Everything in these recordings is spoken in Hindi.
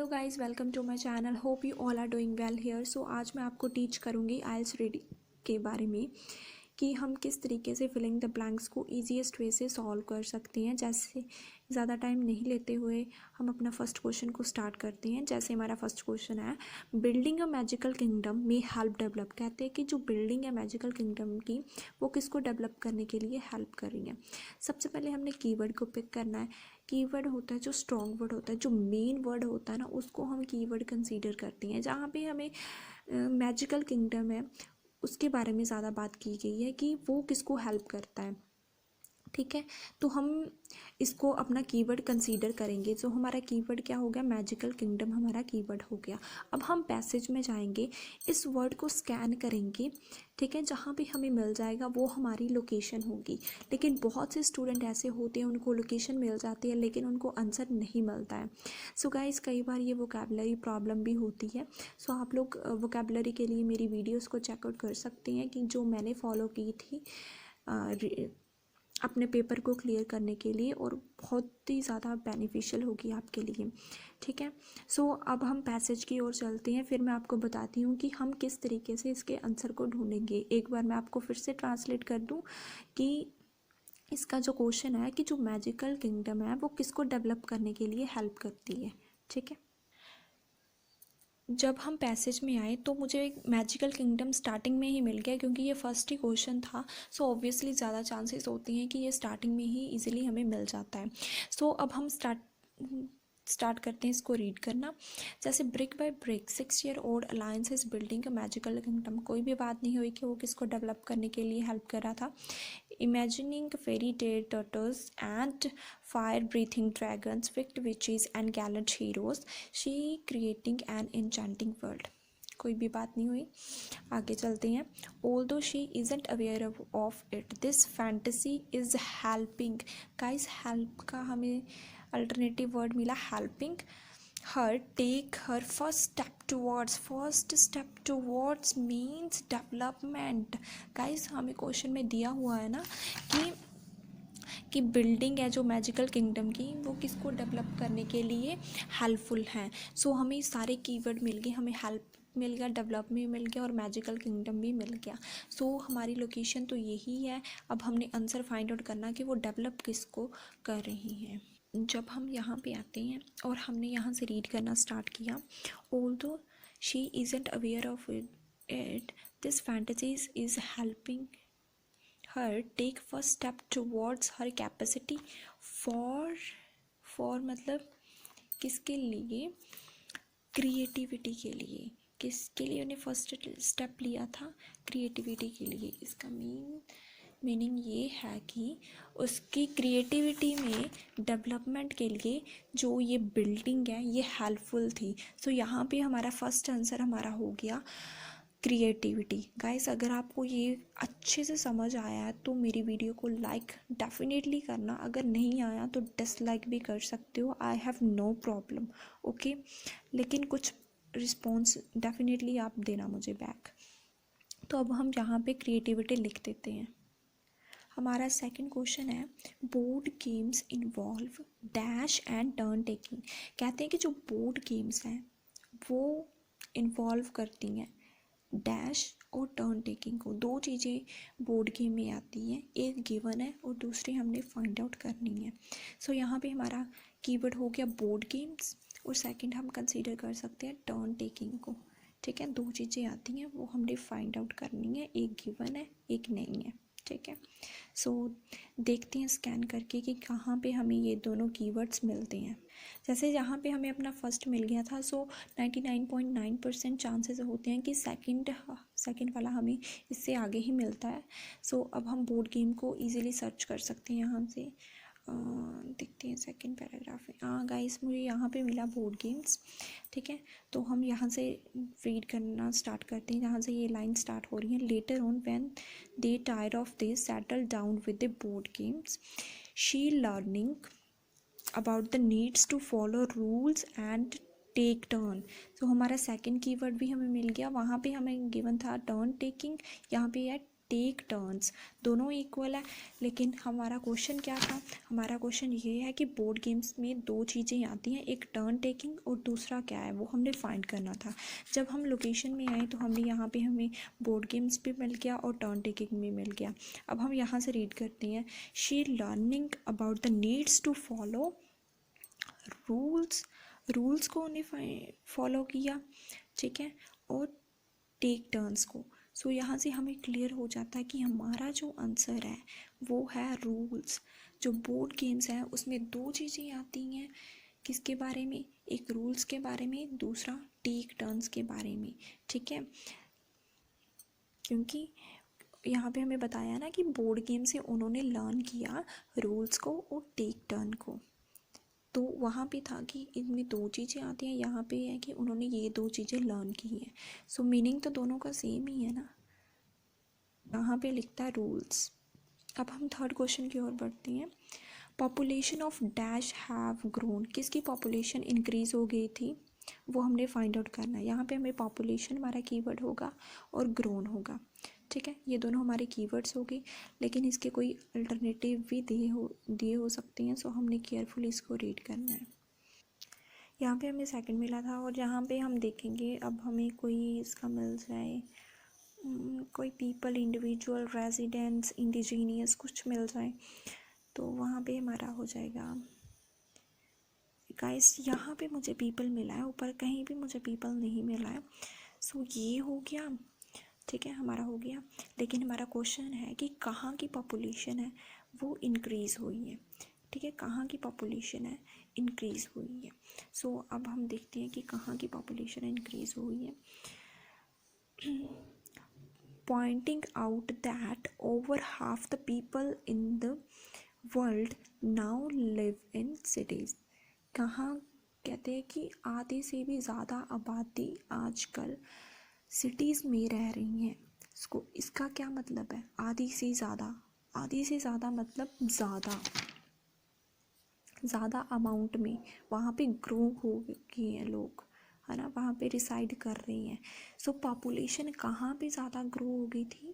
Guys, welcome to my channel. Hope you all are doing well here. So आज मैं आपको टीच करूँगी आइल्स रीडिंग के बारे में कि हम किस तरीके से फिलिंग द ब्लैंक्स को ईजीएस्ट वे से सॉल्व कर सकते हैं। जैसे ज़्यादा टाइम नहीं लेते हुए हम अपना फर्स्ट क्वेश्चन को स्टार्ट करते हैं। जैसे हमारा फर्स्ट क्वेश्चन है, बिल्डिंग अ मैजिकल किंगडम में हेल्प डेवलप। कहते हैं कि जो बिल्डिंग है मैजिकल किंगडम की, वो किसको डेवलप करने के लिए हेल्प कर रही है। सबसे पहले हमने कीवर्ड को पिक करना है। कीवर्ड होता है जो स्ट्रॉन्ग वर्ड होता है, जो मेन वर्ड होता है ना, उसको हम कीवर्ड कंसीडर करते हैं। जहाँ पे हमें मैजिकल किंगडम है उसके बारे में ज़्यादा बात की गई है कि वो किसको हेल्प करता है। ठीक है, तो हम इसको अपना कीवर्ड कंसीडर करेंगे। जो हमारा कीवर्ड क्या हो गया, मैजिकल किंगडम हमारा कीवर्ड हो गया। अब हम पैसेज में जाएंगे, इस वर्ड को स्कैन करेंगे। ठीक है, जहाँ भी हमें मिल जाएगा वो हमारी लोकेशन होगी। लेकिन बहुत से स्टूडेंट ऐसे होते हैं उनको लोकेशन मिल जाती है लेकिन उनको आंसर नहीं मिलता है। सो गाइस, कई बार ये वोकैबुलरी प्रॉब्लम भी होती है। सो आप लोग वोकैबुलरी के लिए मेरी वीडियोस को चेकआउट कर सकते हैं कि जो मैंने फॉलो की थी अपने पेपर को क्लियर करने के लिए, और बहुत ही ज़्यादा बेनिफिशियल होगी आपके लिए। ठीक है, सो अब हम पैसेज की ओर चलते हैं। फिर मैं आपको बताती हूँ कि हम किस तरीके से इसके आंसर को ढूंढेंगे। एक बार मैं आपको फिर से ट्रांसलेट कर दूँ कि इसका जो क्वेश्चन है कि जो मैजिकल किंगडम है वो किसको डेवलप करने के लिए हेल्प करती है। ठीक है, जब हम पैसेज में आए तो मुझे मैजिकल किंगडम स्टार्टिंग में ही मिल गया क्योंकि ये फर्स्ट ही क्वेश्चन था। सो ऑब्वियसली ज़्यादा चांसेस होते हैं कि ये स्टार्टिंग में ही इजीली हमें मिल जाता है। सो अब हम स्टार्ट करते हैं इसको रीड करना। जैसे brick by brick 6 year old alliance is building a magical kingdom. कोई भी बात नहीं हुई कि वो किसको डेवलप करने के लिए हेल्प कर रहा था। Imagining fairy tale turtles and fire breathing dragons, wicked witches and gallant heroes, she creating an enchanting world. कोई भी बात नहीं हुई, आगे चलते हैं। Although she isn't aware of it, this fantasy is helping. Guys, help का हमें अल्टरनेटिव वर्ड मिला helping her take her first step towards means development. Guys, हमें क्वेश्चन में दिया हुआ है ना कि बिल्डिंग है जो मैजिकल किंगडम की, वो किसको डेवलप करने के लिए हेल्पफुल हैं। सो हमें सारे कीवर्ड मिल गए, हमें हेल्प मिल गया, डेवलप भी मिल गया और मैजिकल किंगडम भी मिल गया। सो हमारी लोकेशन तो यही है। अब हमने आंसर फाइंड आउट करना कि वो डेवलप किसको कर रही हैं। जब हम यहाँ पे आते हैं और हमने यहाँ से रीड करना स्टार्ट किया, although she isn't aware of it, this fantasies is helping her take first step towards her capacity for मतलब किसके लिए, क्रिएटिविटी के लिए। किसके लिए उन्हें फर्स्ट स्टेप लिया था, क्रिएटिविटी के लिए। इसका मीनिंग ये है कि उसकी क्रिएटिविटी में डेवलपमेंट के लिए जो ये बिल्डिंग है ये हेल्पफुल थी। सो यहाँ पे हमारा फर्स्ट आंसर हमारा हो गया क्रिएटिविटी। गाइस, अगर आपको ये अच्छे से समझ आया है तो मेरी वीडियो को लाइक डेफिनेटली करना। अगर नहीं आया तो डिसलाइक भी कर सकते हो, I have no problem. Okay, लेकिन कुछ रिस्पॉन्स डेफिनेटली आप देना मुझे बैक। तो अब हम यहाँ पे क्रिएटिविटी लिख देते हैं। हमारा सेकंड क्वेश्चन है, board games involve dash and turn taking. कहते हैं कि जो बोर्ड गेम्स हैं वो इन्वॉल्व करती हैं डैश और टर्न टेकिंग को। दो चीज़ें बोर्ड गेम में आती हैं, एक गिवन है और दूसरी हमने फाइंड आउट करनी है। सो यहाँ पे हमारा कीवर्ड हो गया बोर्ड गेम्स और सेकंड हम कंसीडर कर सकते हैं टर्न टेकिंग को। ठीक है, दो चीज़ें आती हैं वो हमने फाइंड आउट करनी है, एक गिवन है एक नहीं है। ठीक है, सो देखते हैं स्कैन करके कि कहाँ पे हमें ये दोनों कीवर्ड्स मिलते हैं। जैसे यहाँ पे हमें अपना फर्स्ट मिल गया था, सो 99.9% चांसेस होते हैं कि सेकंड वाला हमें इससे आगे ही मिलता है। सो अब हम बोर्ड गेम को इजीली सर्च कर सकते हैं। यहाँ से देखते हैं सेकंड पैराग्राफ में। हाँ गाइस, मुझे यहाँ पे मिला बोर्ड गेम्स। ठीक है, तो हम यहाँ से रीड करना स्टार्ट करते हैं जहाँ से ये लाइन स्टार्ट हो रही है। Later on when they tired of this settle down with the board games, she learning about the needs to follow rules and take turn. तो हमारा सेकंड कीवर्ड भी हमें मिल गया। वहाँ पे हमें गिवन था टर्न टेकिंग, यहाँ पे है टेक टर्न्स, दोनों इक्वल है। लेकिन हमारा क्वेश्चन क्या था, हमारा क्वेश्चन ये है कि बोर्ड गेम्स में दो चीज़ें आती हैं, एक टर्न टेकिंग और दूसरा क्या है, वो हमने फाइंड करना था। जब हम लोकेशन में आए तो हमने यहाँ पे हमें बोर्ड गेम्स भी मिल गया और टर्न टेकिंग भी मिल गया। अब हम यहाँ से रीड करते हैं, she learning about the needs to follow rules, rules को उन्हें फॉलो किया, ठीक है, और टेक टर्न्स को। सो यहाँ से हमें क्लियर हो जाता है कि हमारा जो आंसर है वो है रूल्स। जो बोर्ड गेम्स हैं उसमें दो चीज़ें आती हैं, किसके बारे में, एक रूल्स के बारे में, दूसरा टेक टर्न्स के बारे में, ठीक है। क्योंकि यहाँ पे हमें बताया ना कि बोर्ड गेम से उन्होंने लर्न किया रूल्स को और टेक टर्न को, तो वहाँ पे था कि इनमें दो चीज़ें आती हैं, यहाँ पे है कि उन्होंने ये दो चीज़ें लर्न की हैं। सो मीनिंग तो दोनों का सेम ही है ना, यहाँ पे लिखता है रूल्स। अब हम थर्ड क्वेश्चन की ओर बढ़ते हैं। Population of dash have grown, किसकी पॉपुलेशन इंक्रीज हो गई थी वो हमने फाइंड आउट करना है। यहाँ पे हमें पॉपुलेशन हमारा कीवर्ड होगा और ग्रोन होगा, ठीक है, ये दोनों हमारे कीवर्ड्स हो गए। लेकिन इसके कोई अल्टरनेटिव भी दिए हो सकते हैं, सो हमने केयरफुली इसको रीड करना है। यहाँ पे हमें सेकंड मिला था और यहाँ पे हम देखेंगे अब हमें कोई इसका मिल जाए, कोई पीपल, इंडिविजुअल, रेजिडेंट्स, इंडिजीनियस कुछ मिल जाए तो वहाँ पे हमारा हो जाएगा। गाइस यहाँ पे मुझे पीपल मिला है, ऊपर कहीं भी मुझे पीपल नहीं मिला है। सो ये हो गया, ठीक है, हमारा हो गया। लेकिन हमारा क्वेश्चन है कि कहाँ की पॉपुलेशन है वो इंक्रीज़ हुई है, ठीक है, कहाँ की पॉपुलेशन है इंक्रीज़ हुई है। सो अब हम देखते हैं कि कहाँ की पॉपुलेशन इंक्रीज़ हुई है। Pointing out that over half the people in the world now live in cities, कहाँ कहते हैं कि आधे से भी ज़्यादा आबादी आजकल सिटीज़ में रह रही हैं। इसका क्या मतलब है, आधी से ज़्यादा, आधी से ज़्यादा मतलब ज़्यादा ज़्यादा अमाउंट में वहाँ पे ग्रो हो गए हैं लोग, है ना, वहाँ पे रिसाइड कर रही हैं। सो पॉपुलेशन कहाँ पे ज़्यादा ग्रो हो गई थी,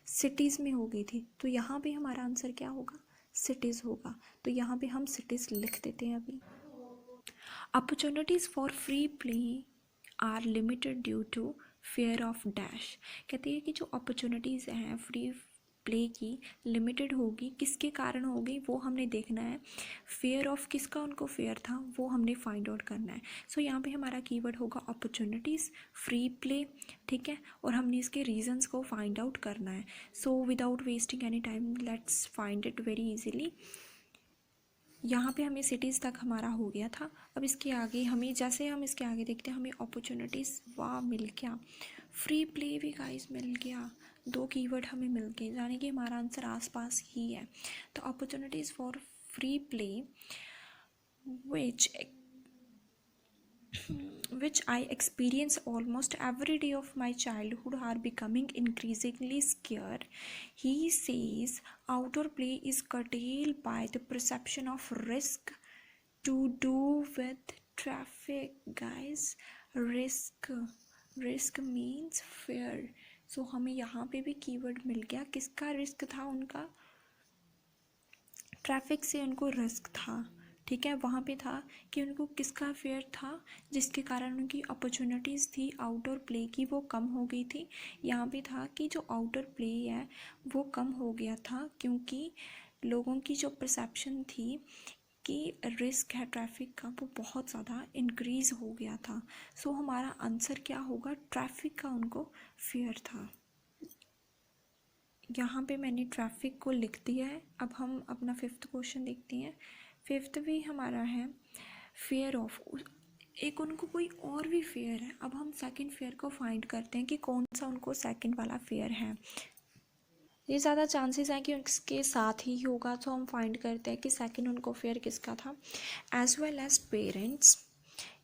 सिटीज़ में हो गई थी। तो यहाँ पे हमारा आंसर क्या होगा, सिटीज़ होगा। तो यहाँ पे हम सिटीज़ लिख देते हैं अभी। Opportunities for free play are limited due to fear of dash, कहते हैं कि जो अपॉर्चुनिटीज़ हैं फ्री प्ले की लिमिटेड होगी, किसके कारण होगी वो हमने देखना है। फेयर ऑफ किसका उनको फेयर था वो हमने फाइंड आउट करना है। सो यहाँ पे हमारा कीवर्ड होगा अपॉर्चुनिटीज़, फ्री प्ले, ठीक है, और हमने इसके रीजंस को फाइंड आउट करना है। So without wasting any time let's find it very easily. यहाँ पे हमें सिटीज़ तक हमारा हो गया था। अब इसके आगे हमें, जैसे हम इसके आगे देखते हैं, हमें अपॉर्चुनिटीज़ वाह मिल गया, फ्री प्ले भी गाइस मिल गया, दो कीवर्ड हमें मिल गए, यानी कि हमारा आंसर आसपास ही है। तो opportunities for free play which I experience almost every day of my childhood are becoming increasingly scarce. He says outdoor play is curtailed by the perception of risk to do with traffic. Guys, risk means fear. So हमें यहाँ पे भी कीवर्ड मिल गया, किसका रिस्क था उनका, ट्रैफिक से उनको रिस्क था, ठीक है, वहाँ पे था कि उनको किसका फेयर था, जिसके कारण उनकी अपॉर्चुनिटीज़ थी आउटडोर प्ले की वो कम हो गई थी। यहाँ पे था कि जो आउटडोर प्ले है वो कम हो गया था क्योंकि लोगों की जो परसेप्शन थी कि रिस्क है ट्रैफिक का वो बहुत ज़्यादा इंक्रीज़ हो गया था। सो हमारा आंसर क्या होगा, ट्रैफिक का उनको फेयर था। यहाँ पे मैंने ट्रैफिक को लिख दिया है। अब हम अपना फिफ्थ क्वेश्चन देखते हैं। फिफ्थ भी हमारा है फेयर ऑफ, एक उनको कोई और भी फेयर है। अब हम सेकंड फेयर को फाइंड करते हैं कि कौन सा उनको सेकंड वाला फेयर है। ये ज़्यादा चांसेस हैं कि उसके साथ ही होगा, तो हम फाइंड करते हैं कि सेकंड उनको फेयर किसका था। As well as parents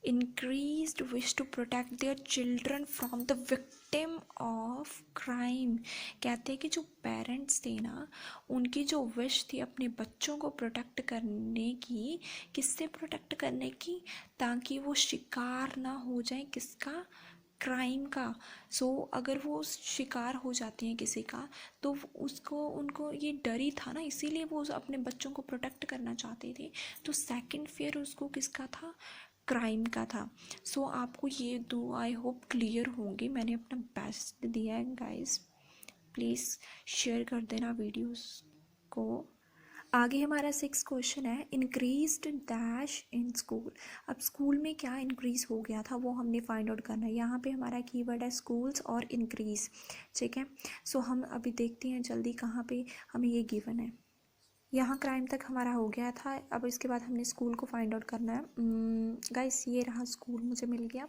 increased wish to protect their children from the victim of crime, कहते हैं कि जो पेरेंट्स थे ना उनकी जो विश थी अपने बच्चों को प्रोटेक्ट करने की, किससे प्रोटेक्ट करने की, ताकि वो शिकार ना हो जाए किसका, क्राइम का। सो अगर वो शिकार हो जाते हैं किसी का तो उसको उनको ये डर ही था ना, इसीलिए वो अपने बच्चों को प्रोटेक्ट करना चाहते थे। तो सेकंड फेयर उसको किसका था? क्राइम का था। सो आपको ये दो आई होप क्लियर होंगे। मैंने अपना बेस्ट दिया है गाइस, प्लीज़ शेयर कर देना वीडियोस को। आगे हमारा 6 क्वेश्चन है, इंक्रीज्ड डैश इन स्कूल। अब स्कूल में क्या इंक्रीज़ हो गया था वो हमने फाइंड आउट करना है। यहाँ पे हमारा कीवर्ड है स्कूल्स और इंक्रीज़, ठीक है। सो हम अभी देखते हैं जल्दी कहाँ पे हमें ये गिवन है। यहाँ क्राइम तक हमारा हो गया था, अब इसके बाद हमने स्कूल को फाइंड आउट करना है। गाइस ये रहा स्कूल मुझे मिल गया।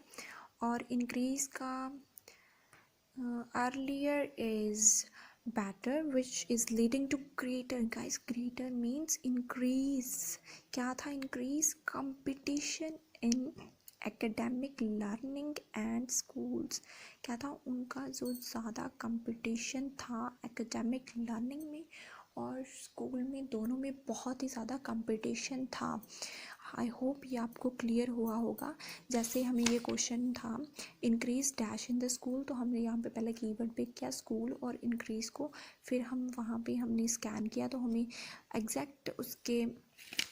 और इंक्रीज़ का earlier is better which is leading to greater। guys greater means increase। क्या था increase? competition in academic learning and schools। क्या था उनका? जो ज़्यादा competition था academic learning में और स्कूल में, दोनों में बहुत ही ज़्यादा कंपटीशन था। आई होप ये आपको क्लियर हुआ होगा। जैसे हमें ये क्वेश्चन था increase dash in the school, तो हमने यहाँ पे पहले कीवर्ड पिक किया स्कूल और इंक्रीज को, फिर हम वहाँ पे हमने स्कैन किया तो हमें एग्जैक्ट उसके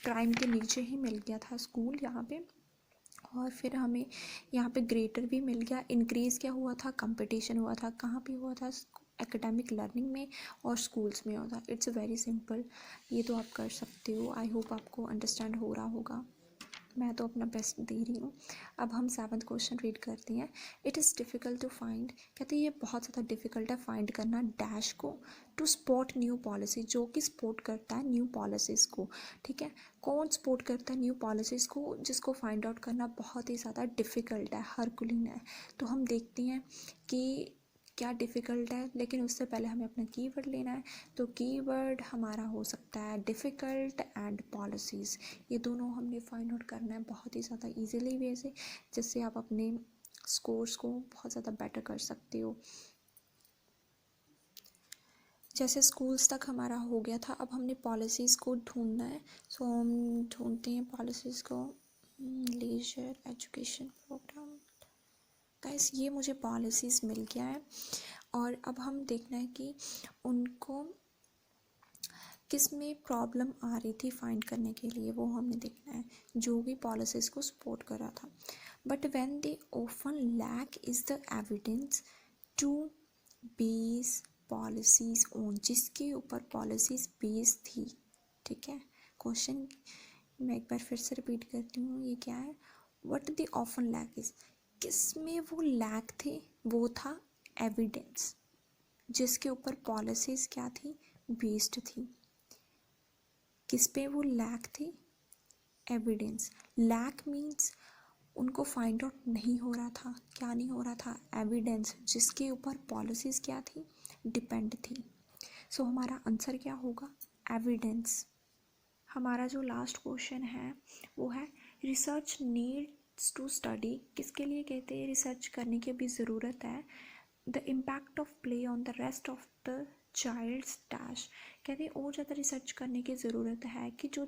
क्राइम के नीचे ही मिल गया था स्कूल यहाँ पे। और फिर हमें यहाँ पे ग्रेटर भी मिल गया। इंक्रीज़ क्या हुआ था? कंपटीशन हुआ था। कहाँ पे हुआ था? एकेडमिक लर्निंग में और स्कूल्स में हुआ था। इट्स वेरी सिंपल, ये तो आप कर सकते हो। आई होप आपको अंडरस्टैंड हो रहा होगा, मैं तो अपना बेस्ट दे रही हूँ। अब हम 7th क्वेश्चन रीड करते हैं। It is difficult to find, कहते हैं ये बहुत ज़्यादा डिफ़िकल्ट है फाइंड करना डैश को टू स्पॉट न्यू पॉलिसी, जो कि सपोर्ट करता है न्यू पॉलिसीज़ को, ठीक है। कौन सपोर्ट करता है न्यू पॉलिसीज़ को? जिसको फाइंड आउट करना बहुत ही ज़्यादा डिफ़िकल्ट है, हरकुलिन है। तो हम देखते हैं कि क्या डिफ़िकल्ट है, लेकिन उससे पहले हमें अपना कीवर्ड लेना है। तो कीवर्ड हमारा हो सकता है डिफ़िकल्ट एंड पॉलिसीज़। ये दोनों हमने फाइंड आउट करना है बहुत ही ज़्यादा ईजीली वे से, जिससे आप अपने स्कोर्स को बहुत ज़्यादा बेटर कर सकते हो। जैसे स्कूल्स तक हमारा हो गया था, अब हमने पॉलिसीज़ को ढूंढना है। सो हम ढूंढते हैं पॉलिसीज़ को। लीजर एजुकेशन प्रोग्राम, गाइस ये मुझे पॉलिसीज़ मिल गया है। और अब हम देखना है कि उनको किस में प्रॉब्लम आ रही थी फाइंड करने के लिए, वो हमें देखना है जो भी पॉलिसीज़ को सपोर्ट कर रहा था। But when they often lack is the evidence to base policies on, जिसके ऊपर पॉलिसीज़ बेस थी, ठीक है। क्वेश्चन मैं एक बार फिर से रिपीट करती हूँ, ये क्या है? What the often lack is, किस में वो लैक थे? वो था एविडेंस, जिसके ऊपर पॉलिसीज़ क्या थी? बेस्ड थी। किस पे वो लैक थी? एविडेंस। लैक मीन्स उनको फाइंड आउट नहीं हो रहा था। क्या नहीं हो रहा था? एविडेंस, जिसके ऊपर पॉलिसीज़ क्या थी? डिपेंड थी। सो हमारा आंसर क्या होगा? एविडेंस। हमारा जो लास्ट क्वेश्चन है वो है रिसर्च नीड्स टू स्टडी, किसके लिए कहते हैं रिसर्च करने की भी ज़रूरत है? The impact of play on the rest of the child's dash, कहते हैं और ज़्यादा रिसर्च करने की ज़रूरत है कि जो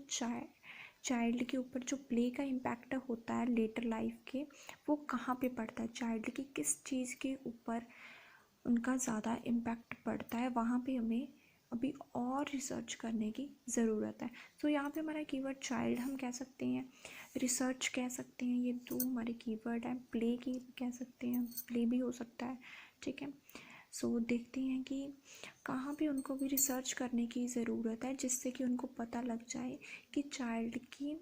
चाइल्ड के ऊपर जो प्ले का इम्पैक्ट होता है लेटर लाइफ के, वो कहाँ पे पड़ता है? चाइल्ड की किस चीज़ के ऊपर उनका ज़्यादा इम्पैक्ट पड़ता है, वहाँ पे हमें अभी और रिसर्च करने की ज़रूरत है। तो यहाँ पे हमारा कीवर्ड चाइल्ड हम कह सकते हैं, रिसर्च कह सकते हैं, ये दो हमारे कीवर्ड हैं। प्ले की कह सकते हैं, प्ले भी हो सकता है, ठीक है। सो देखते हैं कि कहाँ पे उनको भी रिसर्च करने की ज़रूरत है, जिससे कि उनको पता लग जाए कि चाइल्ड की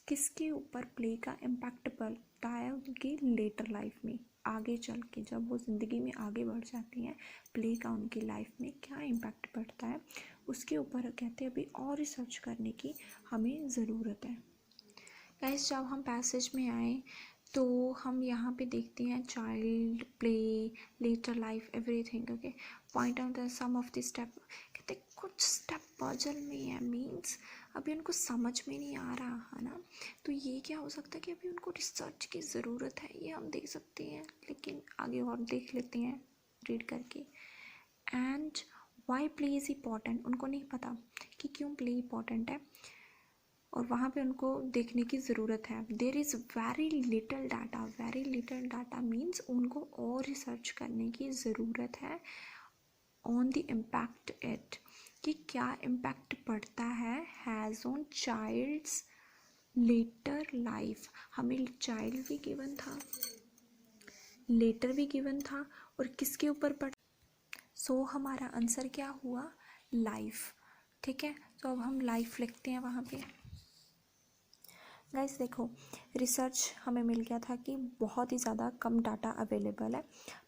किसके ऊपर प्ले का इम्पैक्ट पड़ता है उनकी लेटर लाइफ में, आगे चल के जब वो ज़िंदगी में आगे बढ़ जाती हैं, प्ले का उनकी लाइफ में क्या इम्पैक्ट पड़ता है, उसके ऊपर कहते हैं अभी और रिसर्च करने की हमें ज़रूरत है। गाइस जब हम पैसेज में आए तो हम यहाँ पे देखते हैं child, play, later life, everything, okay. Point out the some of the step, कहते हैं कुछ स्टेप पजल में है, मीन्स अभी उनको समझ में नहीं आ रहा है ना। तो ये क्या हो सकता है कि अभी उनको रिसर्च की ज़रूरत है, ये हम देख सकते हैं। लेकिन आगे और देख लेते हैं रीड करके। And why play is important, उनको नहीं पता कि क्यों प्ले इम्पॉर्टेंट है। और वहाँ पे उनको देखने की ज़रूरत है। There is very little data means उनको और रिसर्च करने की ज़रूरत है ऑन द इम्पैक्ट इट, कि क्या इम्पैक्ट पड़ता है has on child's later life. हमें चाइल्ड भी गिवन था, लेटर भी गिवन था, और किसके ऊपर पड़, सो हमारा आंसर क्या हुआ, लाइफ। ठीक है, तो अब हम लाइफ लिखते हैं वहाँ पे। गाइस देखो, रिसर्च हमें मिल गया था कि बहुत ही ज़्यादा कम डाटा अवेलेबल है,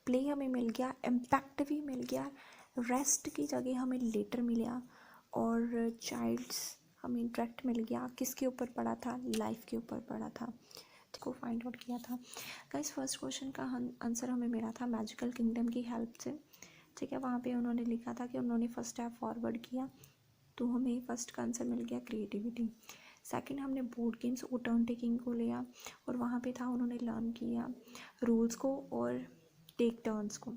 प्ले हमें मिल गया, इम्पैक्ट भी मिल गया, रेस्ट की जगह हमें लेटर मिला, और चाइल्ड्स हमें डायरेक्ट मिल गया, किसके ऊपर पड़ा था, लाइफ के ऊपर पड़ा था, को फाइंड आउट किया था। गाइस फर्स्ट क्वेश्चन का आंसर हमें मिला था मैजिकल किंगडम की हेल्प से। ठीक है, वहाँ पे उन्होंने लिखा था कि उन्होंने फर्स्ट स्टेप फॉरवर्ड किया, तो हमें फर्स्ट का आंसर मिल गया क्रिएटिविटी। सेकंड, हमने बोर्ड गेम्स और टर्न टेकिंग को लिया, और वहाँ पे था उन्होंने लर्न किया रूल्स को और टेक टर्न्स को।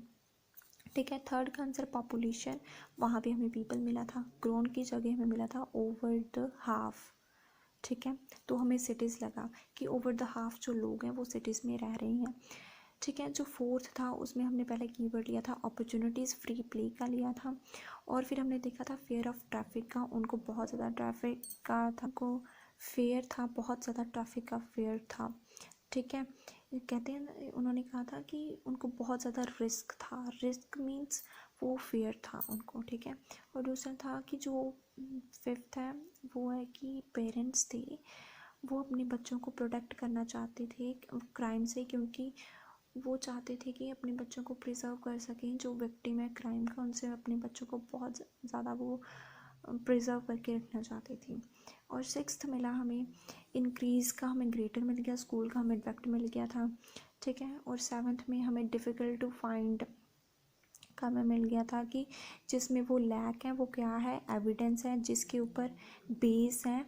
ठीक है, थर्ड का आंसर पॉपुलेशन, वहाँ पे हमें पीपल मिला था, ग्रोन की जगह हमें मिला था ओवर द हाफ। ठीक है, तो हमें सिटीज़ लगा कि ओवर द हाफ जो लोग हैं वो सिटीज़ में रह रही हैं। ठीक है, जो फोर्थ था उसमें हमने पहले कीवर्ड लिया था अपॉर्चुनिटीज़, फ्री प्ले का लिया था, और फिर हमने देखा था फेयर ऑफ ट्रैफिक का, उनको बहुत ज़्यादा ट्रैफिक का था, को फेयर था, बहुत ज़्यादा ट्रैफिक का फेयर था। ठीक है, कहते हैं उन्होंने कहा था कि उनको बहुत ज़्यादा रिस्क था, रिस्क मीन्स वो फेयर था उनको। ठीक है, और दूसरा था कि जो फिफ्थ है वो है कि पेरेंट्स थे वो अपने बच्चों को प्रोटेक्ट करना चाहते थे क्राइम से, क्योंकि वो चाहते थे कि अपने बच्चों को प्रिजर्व कर सकें, जो विक्टिम है क्राइम का उनसे अपने बच्चों को बहुत ज़्यादा वो प्रिजर्व करके रखना चाहती थी। और सिक्स्थ मिला हमें इंक्रीज़ का, हमें ग्रेटर मिल गया, स्कूल का हमें इफेक्ट मिल गया था। ठीक है, और सेवन्थ में हमें डिफ़िकल्ट टू फाइंड का हमें मिल गया था कि जिसमें वो लैक है वो क्या है, एविडेंस है जिसके ऊपर बेस है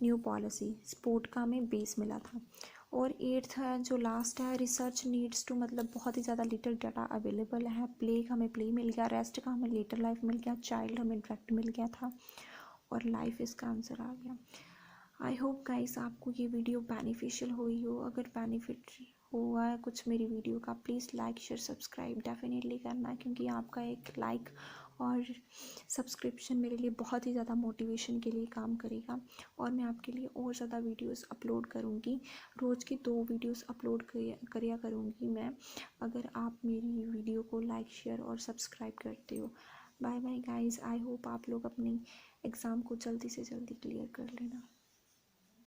न्यू पॉलिसी, स्पोर्ट का हमें बेस मिला था। और एट्थ है जो लास्ट है रिसर्च नीड्स टू, मतलब बहुत ही ज़्यादा लिटिल डाटा अवेलेबल है, प्ले का हमें प्ले मिल गया, रेस्ट का हमें लेटर लाइफ मिल गया, चाइल्ड हमें डायरेक्ट मिल गया था, और लाइफ इसका आंसर आ गया। आई होप गाइस आपको ये वीडियो बेनिफिशियल हुई हो। अगर बेनिफिट हुआ है कुछ मेरी वीडियो का, please like share subscribe definitely करना, क्योंकि आपका एक लाइक और सब्सक्रिप्शन मेरे लिए बहुत ही ज़्यादा मोटिवेशन के लिए काम करेगा, और मैं आपके लिए और ज़्यादा वीडियोस अपलोड करूँगी, रोज़ की 2 वीडियोस अपलोड करिया करूँगी मैं, अगर आप मेरी वीडियो को लाइक शेयर और सब्सक्राइब करते हो। Bye bye guys, I hope आप लोग अपनी एग्ज़ाम को जल्दी से जल्दी क्लियर कर लेना।